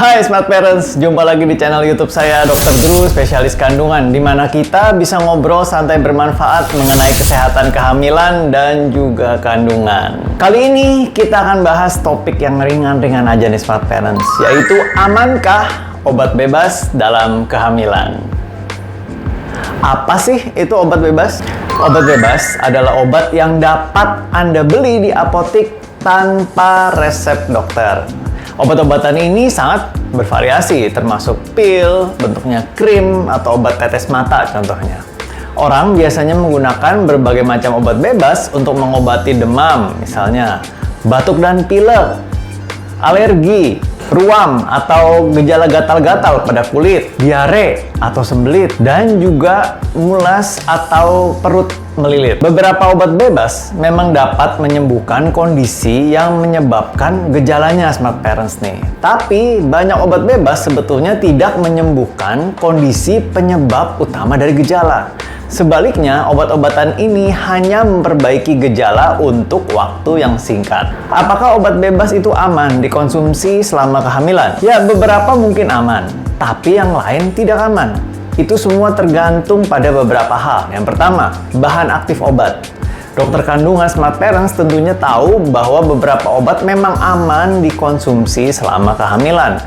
Hai Smart Parents, jumpa lagi di channel YouTube saya Dr. Drew, spesialis kandungan, di mana kita bisa ngobrol santai bermanfaat mengenai kesehatan kehamilan dan juga kandungan. Kali ini kita akan bahas topik yang ringan-ringan aja nih Smart Parents, yaitu amankah obat bebas dalam kehamilan? Apa sih itu obat bebas? Obat bebas adalah obat yang dapat Anda beli di apotik tanpa resep dokter. Obat-obatan ini sangat bervariasi, termasuk pil, bentuknya krim, atau obat tetes mata contohnya. Orang biasanya menggunakan berbagai macam obat bebas untuk mengobati demam, misalnya batuk dan pilek, alergi, ruam atau gejala gatal-gatal pada kulit, diare atau sembelit, dan juga mulas atau perut melilit. Beberapa obat bebas memang dapat menyembuhkan kondisi yang menyebabkan gejalanya Smart Parents nih. Tapi banyak obat bebas sebetulnya tidak menyembuhkan kondisi penyebab utama dari gejala. Sebaliknya, obat-obatan ini hanya memperbaiki gejala untuk waktu yang singkat. Apakah obat bebas itu aman dikonsumsi selama kehamilan? Ya, beberapa mungkin aman, tapi yang lain tidak aman. Itu semua tergantung pada beberapa hal. Yang pertama, bahan aktif obat. Dokter kandungan Smart Parents tentunya tahu bahwa beberapa obat memang aman dikonsumsi selama kehamilan.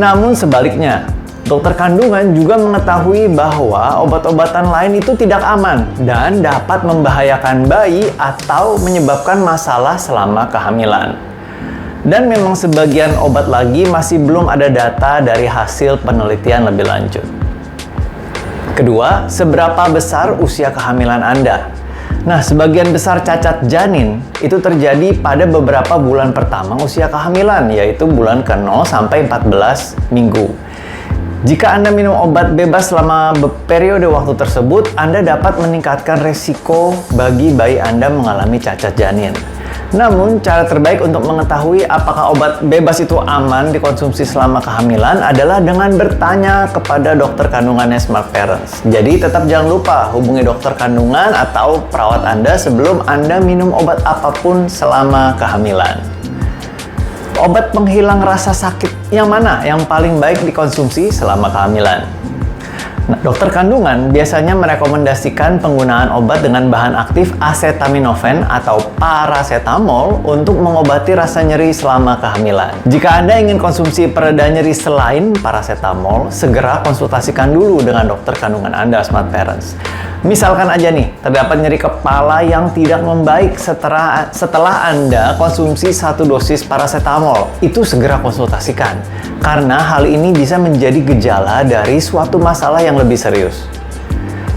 Namun sebaliknya, dokter kandungan juga mengetahui bahwa obat-obatan lain itu tidak aman dan dapat membahayakan bayi atau menyebabkan masalah selama kehamilan. Dan memang sebagian obat lagi masih belum ada data dari hasil penelitian lebih lanjut. Kedua, seberapa besar usia kehamilan Anda? Nah, sebagian besar cacat janin itu terjadi pada beberapa bulan pertama usia kehamilan, yaitu bulan ke-0 sampai 14 minggu. Jika Anda minum obat bebas selama periode waktu tersebut, Anda dapat meningkatkan resiko bagi bayi Anda mengalami cacat janin. Namun, cara terbaik untuk mengetahui apakah obat bebas itu aman dikonsumsi selama kehamilan adalah dengan bertanya kepada dokter kandungannya Smart Parents. Jadi, tetap jangan lupa hubungi dokter kandungan atau perawat Anda sebelum Anda minum obat apapun selama kehamilan. Obat penghilang rasa sakit yang mana yang paling baik dikonsumsi selama kehamilan? Nah, dokter kandungan biasanya merekomendasikan penggunaan obat dengan bahan aktif acetaminophen atau paracetamol untuk mengobati rasa nyeri selama kehamilan. Jika Anda ingin konsumsi pereda nyeri selain paracetamol, segera konsultasikan dulu dengan dokter kandungan Anda, Smart Parents. Misalkan aja nih, terdapat nyeri kepala yang tidak membaik setelah Anda konsumsi 1 dosis paracetamol. Itu segera konsultasikan, karena hal ini bisa menjadi gejala dari suatu masalah yang lebih serius.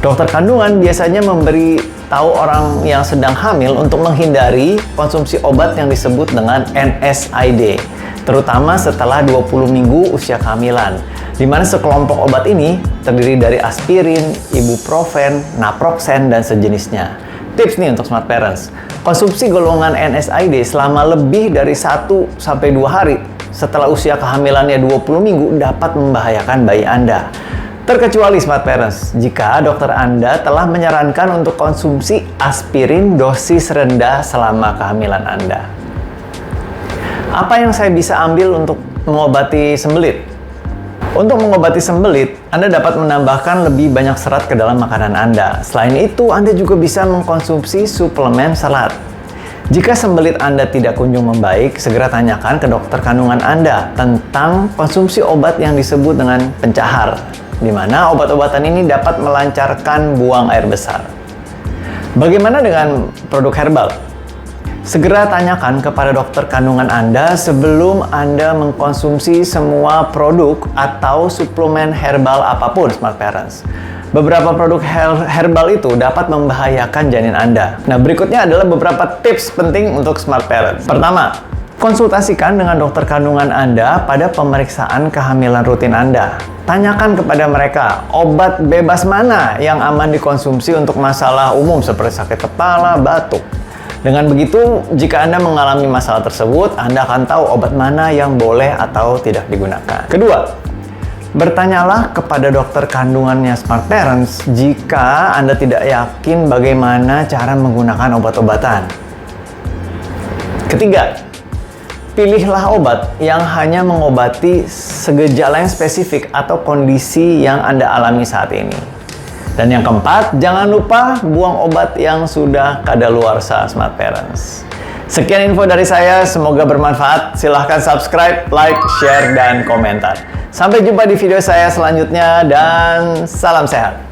Dokter kandungan biasanya memberi tahu orang yang sedang hamil untuk menghindari konsumsi obat yang disebut dengan NSAID, terutama setelah 20 minggu usia kehamilan, di mana sekelompok obat ini terdiri dari aspirin, ibuprofen, naproxen, dan sejenisnya. Tips nih untuk Smart Parents, konsumsi golongan NSAID selama lebih dari 1-2 hari setelah usia kehamilannya 20 minggu dapat membahayakan bayi Anda. Terkecuali Smart Parents, jika dokter Anda telah menyarankan untuk konsumsi aspirin dosis rendah selama kehamilan Anda. Apa yang saya bisa ambil untuk mengobati sembelit? Untuk mengobati sembelit, Anda dapat menambahkan lebih banyak serat ke dalam makanan Anda. Selain itu, Anda juga bisa mengkonsumsi suplemen serat. Jika sembelit Anda tidak kunjung membaik, segera tanyakan ke dokter kandungan Anda tentang konsumsi obat yang disebut dengan pencahar, di mana obat-obatan ini dapat melancarkan buang air besar. Bagaimana dengan produk herbal? Segera tanyakan kepada dokter kandungan Anda sebelum Anda mengkonsumsi semua produk atau suplemen herbal apapun, Smart Parents. Beberapa produk herbal itu dapat membahayakan janin Anda. Nah, berikutnya adalah beberapa tips penting untuk Smart Parents. Pertama, konsultasikan dengan dokter kandungan Anda pada pemeriksaan kehamilan rutin Anda. Tanyakan kepada mereka, obat bebas mana yang aman dikonsumsi untuk masalah umum seperti sakit kepala, batuk. Dengan begitu, jika Anda mengalami masalah tersebut, Anda akan tahu obat mana yang boleh atau tidak digunakan. Kedua, bertanyalah kepada dokter kandungannya Smart Parents jika Anda tidak yakin bagaimana cara menggunakan obat-obatan. Ketiga, pilihlah obat yang hanya mengobati segejala yang spesifik atau kondisi yang Anda alami saat ini. Dan yang keempat, jangan lupa buang obat yang sudah kadaluarsa Smart Parents. Sekian info dari saya, semoga bermanfaat. Silahkan subscribe, like, share, dan komentar. Sampai jumpa di video saya selanjutnya, dan salam sehat.